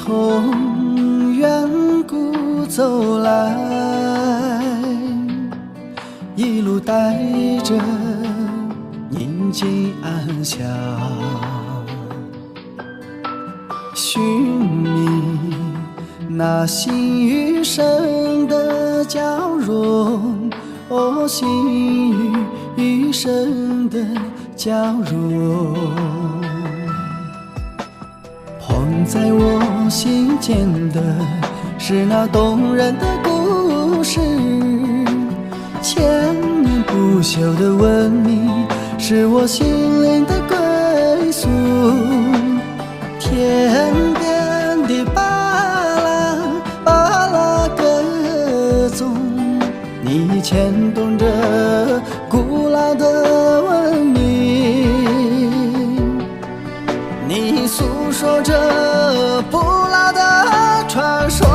从远古走来，一路带着宁静安详，寻觅那心与神的交融，哦，心与神的交融。捧在我心间的是那动人的故事，千年不朽的文明是我心灵的归宿。天边的巴拉巴拉歌颂，你牵动着古老的文明，你诉说着不老的传说。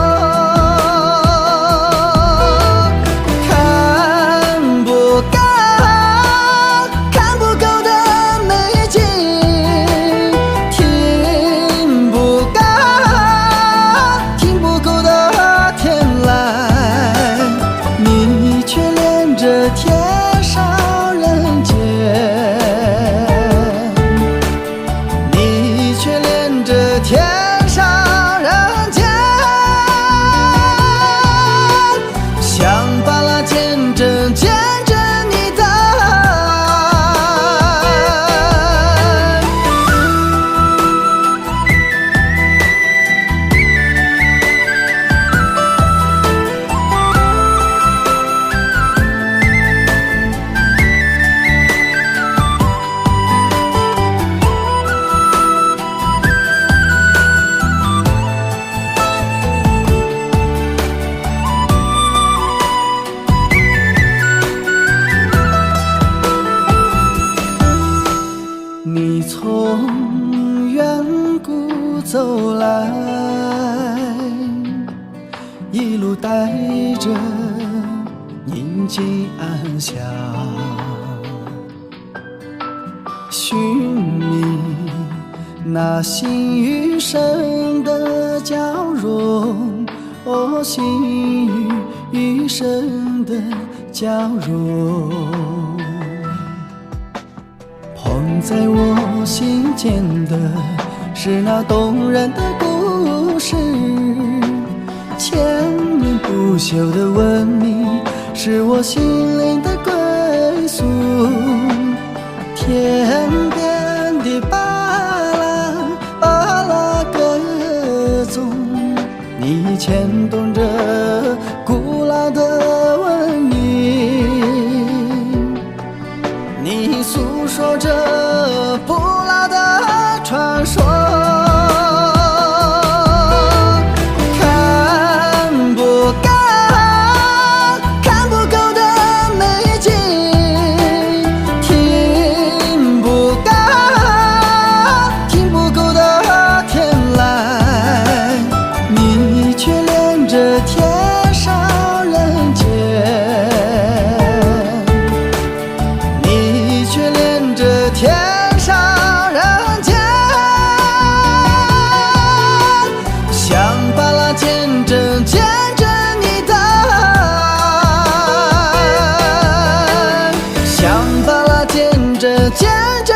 看不干看不够的美景，听不干听不够的天籁，你却恋着天上人间，你却恋着天上人间，想把那见证见证你的爱。你从远古走来，一路带着宁静安详，寻觅那心与神的交融，哦，心与神的交融。捧在我心间的是那动人的故事，千年不朽的文明是我心灵的归宿。天边的巴拉巴拉歌颂，你牵动着古老的文明，你诉说着不老的传说。看不干看不够的美景，听不干听不够的天籁，你却恋着天上人间，你却恋着天上人间，想把那见证见证你的爱，想把那见证见证